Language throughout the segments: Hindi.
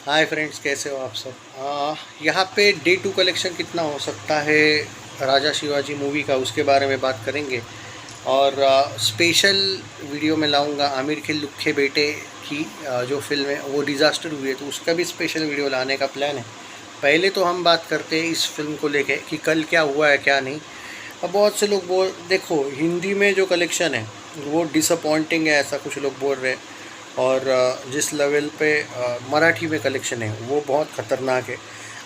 हाय फ्रेंड्स, कैसे हो आप सब। यहाँ पे डे टू कलेक्शन कितना हो सकता है राजा शिवाजी मूवी का, उसके बारे में बात करेंगे। और स्पेशल वीडियो में लाऊंगा आमिर के लुक्खे बेटे की जो फिल्म है वो डिज़ास्टर हुई है, तो उसका भी स्पेशल वीडियो लाने का प्लान है। पहले तो हम बात करते हैं इस फिल्म को लेके कि कल क्या हुआ है क्या नहीं। अब बहुत से लोग बोल, देखो हिंदी में जो कलेक्शन है वो डिसअपॉइंटिंग है, ऐसा कुछ लोग बोल रहे हैं। और जिस लेवल पे मराठी में कलेक्शन है वो बहुत ख़तरनाक है।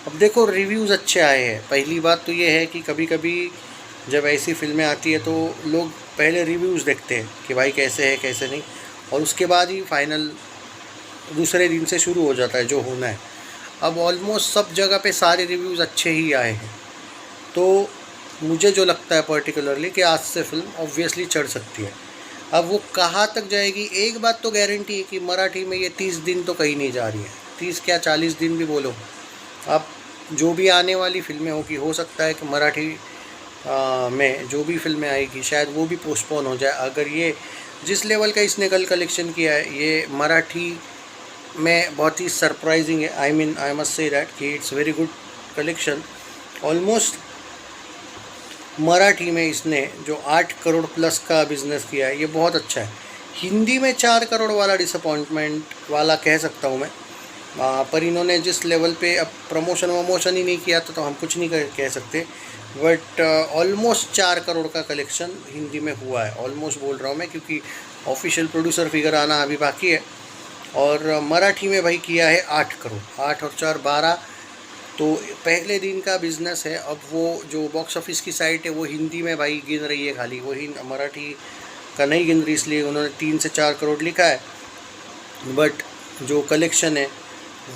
अब देखो रिव्यूज़ अच्छे आए हैं। पहली बात तो ये है कि कभी कभी जब ऐसी फिल्में आती है तो लोग पहले रिव्यूज़ देखते हैं कि भाई कैसे है कैसे नहीं, और उसके बाद ही फाइनल दूसरे दिन से शुरू हो जाता है जो होना है। अब ऑलमोस्ट सब जगह पे सारे रिव्यूज़ अच्छे ही आए हैं, तो मुझे जो लगता है पर्टिकुलरली कि आज से फिल्म ऑब्वियसली चढ़ सकती है। अब वो कहाँ तक जाएगी, एक बात तो गारंटी है कि मराठी में ये 30 दिन तो कहीं नहीं जा रही है। 30 क्या 40 दिन भी बोलो। अब जो भी आने वाली फिल्में होगी, हो सकता है कि मराठी में जो भी फिल्में आएगी शायद वो भी पोस्टपोन हो जाए। अगर ये जिस लेवल का इसने कल कलेक्शन किया है, ये मराठी में बहुत ही सरप्राइजिंग है। आई मस्ट से दैट कि it's very good collection. Almost Marathi में इसने जो 8 करोड़ प्लस का बिज़नेस किया है ये बहुत अच्छा है। हिंदी में 4 करोड़ वाला डिसअपॉइंटमेंट वाला कह सकता हूँ मैं। पर इन्होंने जिस लेवल पे अब प्रमोशन वमोशन ही नहीं किया तो हम कुछ नहीं कह सकते। बट ऑलमोस्ट 4 करोड़ का कलेक्शन हिंदी में हुआ है। ऑलमोस्ट बोल रहा हूँ मैं, क्योंकि ऑफिशियल प्रोड्यूसर फिगर आना अभी बाकी है। और मराठी में भाई किया है 8 करोड़, 8 और 4 12। तो पहले दिन का बिज़नेस है। अब वो जो बॉक्स ऑफिस की साइट है वो हिंदी में भाई गिन रही है खाली, वही मराठी का नहीं गिन रही, इसलिए उन्होंने 3 से 4 करोड़ लिखा है। बट जो कलेक्शन है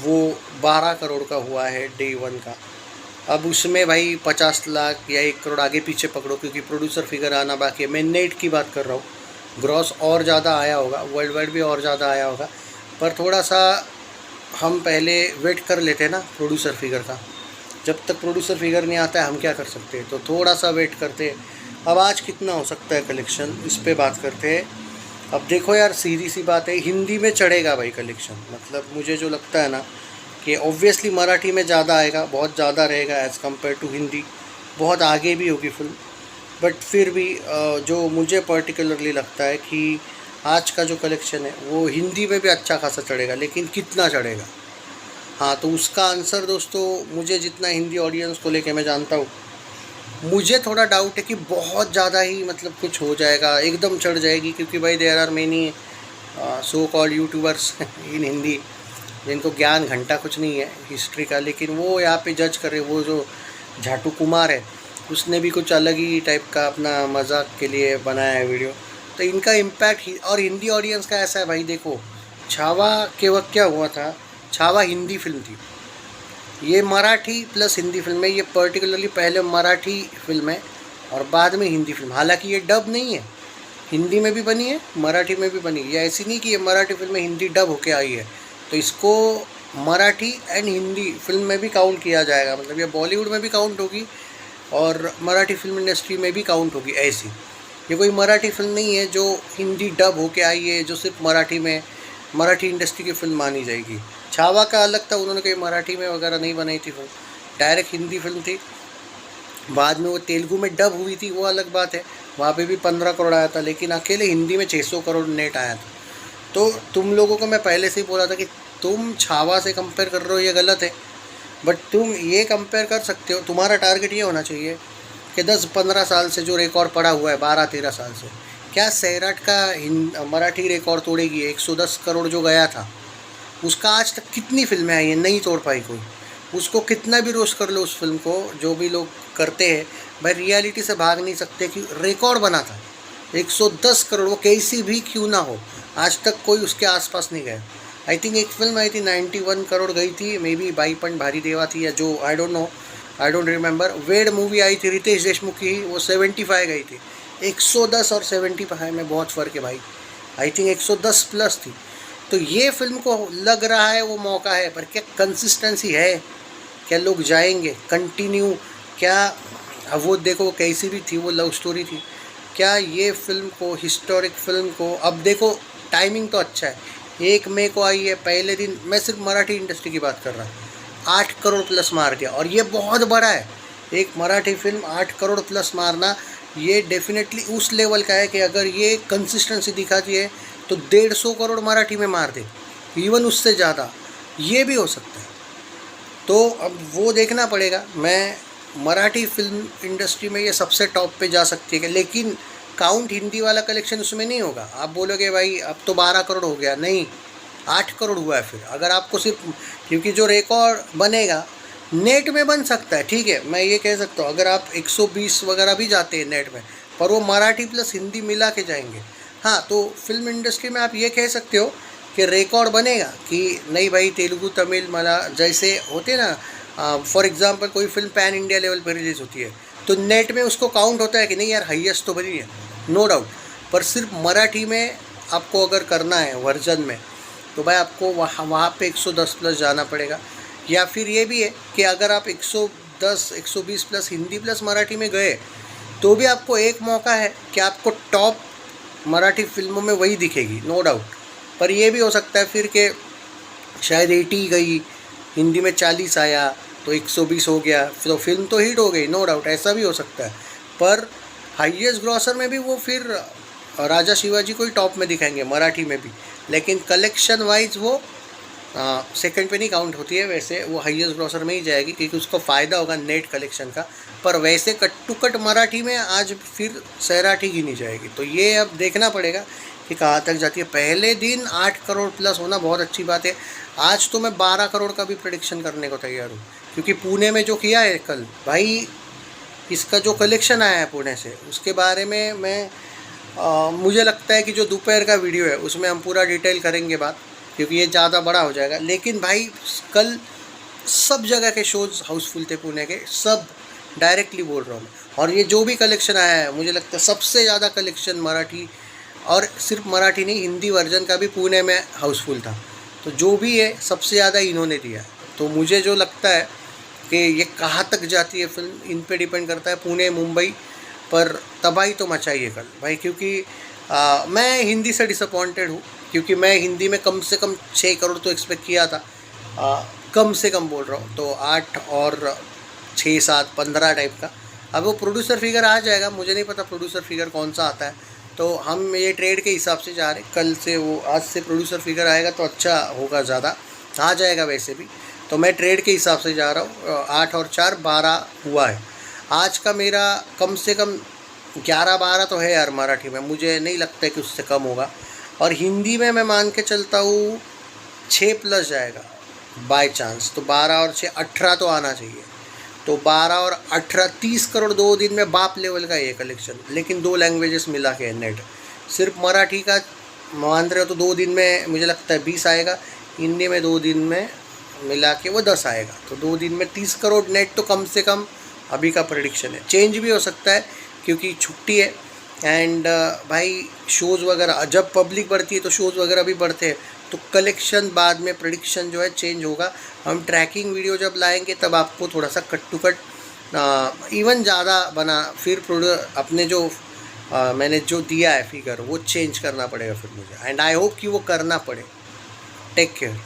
वो 12 करोड़ का हुआ है डे वन का। अब उसमें भाई 50 लाख या 1 करोड़ आगे पीछे पकड़ो, क्योंकि प्रोड्यूसर फिगर आना बाकी है। मैं नेट की बात कर रहा हूँ। ग्रॉस और ज़्यादा आया होगा, वर्ल्ड वाइड भी और ज़्यादा आया होगा, पर थोड़ा सा हम पहले वेट कर लेते हैं ना प्रोड्यूसर फिगर का। जब तक प्रोड्यूसर फिगर नहीं आता है हम क्या कर सकते हैं, तो थोड़ा सा वेट करते हैं। अब आज कितना हो सकता है कलेक्शन, इस पे बात करते हैं। अब देखो यार, सीधी सी बात है, हिंदी में चढ़ेगा भाई कलेक्शन। मतलब मुझे जो लगता है ना कि ऑब्वियसली मराठी में ज़्यादा आएगा, बहुत ज़्यादा रहेगा एज़ कम्पेयर टू हिंदी, बहुत आगे भी होगी फिल्म। बट फिर भी जो मुझे पर्टिकुलरली लगता है कि आज का जो कलेक्शन है वो हिंदी में भी अच्छा खासा चढ़ेगा, लेकिन कितना चढ़ेगा, हाँ तो उसका आंसर दोस्तों, मुझे जितना हिंदी ऑडियंस को लेके मैं जानता हूँ, मुझे थोड़ा डाउट है कि बहुत ज़्यादा ही मतलब कुछ हो जाएगा, एकदम चढ़ जाएगी। क्योंकि भाई there are many so called YouTubers in Hindi जिनको ज्ञान घंटा कुछ नहीं है हिस्ट्री का, लेकिन वो यहाँ पे जज करे। वो जो झाटू कुमार है उसने भी कुछ अलग ही टाइप का अपना मजाक के लिए बनाया है वीडियो। तो इनका इम्पैक्ट और हिंदी ऑडियंस का ऐसा है भाई, देखो छावा के वक्त क्या हुआ था। छावा हिंदी फिल्म थी, ये मराठी प्लस हिंदी फिल्म है। ये पर्टिकुलरली पहले मराठी फिल्म है और बाद में हिंदी फिल्म। हालांकि ये डब नहीं है, हिंदी में भी बनी है मराठी में भी बनी है। ये ऐसी नहीं कि ये मराठी फिल्म में हिंदी डब होके आई है, तो इसको मराठी एंड हिंदी फिल्म में भी काउंट किया जाएगा। मतलब ये बॉलीवुड में भी काउंट होगी और मराठी फिल्म इंडस्ट्री में भी काउंट होगी। ऐसी ये कोई मराठी फिल्म नहीं है जो हिंदी डब होके आई है, जो सिर्फ मराठी में मराठी इंडस्ट्री की फिल्म मानी जाएगी। छावा का अलग था, उन्होंने कहीं मराठी में वगैरह नहीं बनाई थी फिल्म, डायरेक्ट हिंदी फिल्म थी। बाद में वो तेलुगु में डब हुई थी, वो अलग बात है, वहाँ पे भी 15 करोड़ आया था, लेकिन अकेले हिंदी में 600 करोड़ नेट आया था। तो तुम लोगों को मैं पहले से ही बोला था कि तुम छावा से कंपेयर कर रहे हो, ये गलत है। बट तुम ये कंपेयर कर सकते हो, तुम्हारा टारगेट ये होना चाहिए कि 10-15 साल से जो रिकॉर्ड पड़ा हुआ है, 12-13 साल से, क्या सैराट का मराठी रिकॉर्ड तोड़ेगी। 110 करोड़ जो गया था उसका आज तक कितनी फिल्में आई हैं, नहीं तोड़ पाई कोई। उसको कितना भी रोस्ट कर लो उस फिल्म को, जो भी लोग करते हैं, भाई रियलिटी से भाग नहीं सकते कि रिकॉर्ड बना था 110 करोड़, वो कैसी भी क्यों ना हो, आज तक कोई उसके आसपास नहीं गया। आई थिंक एक फिल्म आई थी 91 करोड़ गई थी, मे बी बाईपन भारी देवा थी या जो, I don't know, I don't remember. Ved movie आई थी रितेश देशमुख की, वो 75 गई थी। 110 और 75 में बहुत फ़र्क है भाई। आई थिंक 110 प्लस थी। तो ये फिल्म को लग रहा है वो मौका है, पर क्या कंसिस्टेंसी है, क्या लोग जाएंगे कंटिन्यू, क्या। अब वो देखो कैसी भी थी, वो लव स्टोरी थी। क्या ये फिल्म को, हिस्टोरिक फिल्म को, अब देखो टाइमिंग तो अच्छा है, 1 मई को आई है, पहले दिन, मैं सिर्फ मराठी इंडस्ट्री की बात कर रहा हूँ, 8 करोड़ प्लस मार दिया। और ये बहुत बड़ा है, एक मराठी फिल्म 8 करोड़ प्लस मारना, ये डेफिनेटली उस लेवल का है कि अगर ये कंसिस्टेंसी दिखाती है तो 150 करोड़ मराठी में मार दे, इवन उससे ज़्यादा ये भी हो सकता है। तो अब वो देखना पड़ेगा। मैं मराठी फिल्म इंडस्ट्री में ये सबसे टॉप पे जा सकती है, लेकिन काउंट हिंदी वाला कलेक्शन उसमें नहीं होगा। आप बोलोगे भाई अब तो 12 करोड़ हो गया, नहीं, 8 करोड़ हुआ है। फिर अगर आपको सिर्फ, क्योंकि जो रिकॉर्ड बनेगा नेट में बन सकता है, ठीक है, मैं ये कह सकता हूँ, अगर आप 120 वगैरह भी जाते हैं नेट में, पर वो मराठी प्लस हिंदी मिला के जाएंगे। हाँ, तो फिल्म इंडस्ट्री में आप ये कह सकते हो कि रिकॉर्ड बनेगा कि नहीं भाई, तेलुगु तमिल मला जैसे होते ना, फॉर एग्जांपल कोई फिल्म पैन इंडिया लेवल पर रिलीज़ होती है तो नेट में उसको काउंट होता है कि नहीं यार हाईएस्ट तो बनी है, नो डाउट। पर सिर्फ मराठी में आपको अगर करना है वर्जन में, तो भाई आपको वहाँ पे 110 प्लस जाना पड़ेगा। या फिर ये भी है कि अगर आप 110 120 प्लस हिंदी प्लस मराठी में गए तो भी आपको एक मौका है कि आपको टॉप मराठी फिल्मों में वही दिखेगी, नो डाउट। पर ये भी हो सकता है फिर कि शायद 80 गई, हिंदी में 40 आया तो 120 हो गया, तो फिल्म तो हिट हो गई, नो डाउट, ऐसा भी हो सकता है। पर हाईएस्ट ग्रॉसर में भी वो फिर राजा शिवाजी को ही टॉप में दिखाएंगे मराठी में भी, लेकिन कलेक्शन वाइज वो सेकंड पे नहीं काउंट होती है, वैसे वो हाईएस्ट ग्रॉसर में ही जाएगी क्योंकि उसको फ़ायदा होगा नेट कलेक्शन का। पर वैसे कट टू कट मराठी में आज फिर सैराठी गिनी जाएगी। तो ये अब देखना पड़ेगा कि कहाँ तक जाती है। पहले दिन 8 करोड़ प्लस होना बहुत अच्छी बात है। आज तो मैं 12 करोड़ का भी प्रेडिक्शन करने को तैयार हूँ, क्योंकि पुणे में जो किया है कल, भाई इसका जो कलेक्शन आया है पुणे से, उसके बारे में मैं मुझे लगता है कि जो दोपहर का वीडियो है उसमें हम पूरा डिटेल करेंगे बात, क्योंकि ये ज़्यादा बड़ा हो जाएगा। लेकिन भाई कल सब जगह के शोज़ हाउसफुल थे पुणे के, सब, डायरेक्टली बोल रहा हूँ मैं। और ये जो भी कलेक्शन आया है, मुझे लगता है सबसे ज़्यादा कलेक्शन मराठी, और सिर्फ मराठी नहीं, हिंदी वर्जन का भी पुणे में हाउसफुल था। तो जो भी है सबसे ज़्यादा इन्होंने दिया। तो मुझे जो लगता है कि ये कहाँ तक जाती है फिल्म, इन पे डिपेंड करता है। पुणे मुंबई पर तबाही तो मचाइए कल भाई, क्योंकि मैं हिंदी से डिसअपॉइंटेड हूँ, क्योंकि मैं हिंदी में कम से कम 6 करोड़ तो एक्सपेक्ट किया था, कम से कम बोल रहा हूँ, तो 8 और 6 7 15 टाइप का। अब वो प्रोड्यूसर फिगर आ जाएगा, मुझे नहीं पता प्रोड्यूसर फिगर कौन सा आता है, तो हम ये ट्रेड के हिसाब से जा रहे हैं। कल से वो, आज से प्रोड्यूसर फिगर आएगा तो अच्छा होगा, ज़्यादा आ जाएगा वैसे भी, तो मैं ट्रेड के हिसाब से जा रहा हूँ। 8 और 4 12 हुआ है आज का मेरा, कम से कम 11-12 तो है यार मराठी में, मुझे नहीं लगता है कि उससे कम होगा। और हिंदी में मैं मान के चलता हूँ 6 प्लस जाएगा बाय चांस, तो 12 और 6 18 तो आना चाहिए। तो 12 और 18 30 करोड़ 2 दिन में बाप लेवल का ये कलेक्शन, लेकिन 2 लैंग्वेजेस मिला के नेट। सिर्फ मराठी का मान रहे हो तो 2 दिन में मुझे लगता है 20 आएगा, हिंदी में 2 दिन में मिला के वो 10 आएगा, तो 2 दिन में 30 करोड़ नेट तो कम से कम अभी का प्रेडिक्शन है। चेंज भी हो सकता है क्योंकि छुट्टी है, एंड भाई शोज़ वगैरह जब पब्लिक बढ़ती है तो शोज़ वगैरह भी बढ़ते हैं, तो कलेक्शन बाद में प्रेडिक्शन जो है चेंज होगा। हम ट्रैकिंग वीडियो जब लाएंगे तब आपको थोड़ा सा कट टू कट इवन ज़्यादा बना, फिर अपने जो मैंने जो दिया है फिगर वो चेंज करना पड़ेगा फिर मुझे, एंड आई होप कि वो करना पड़े। Take care.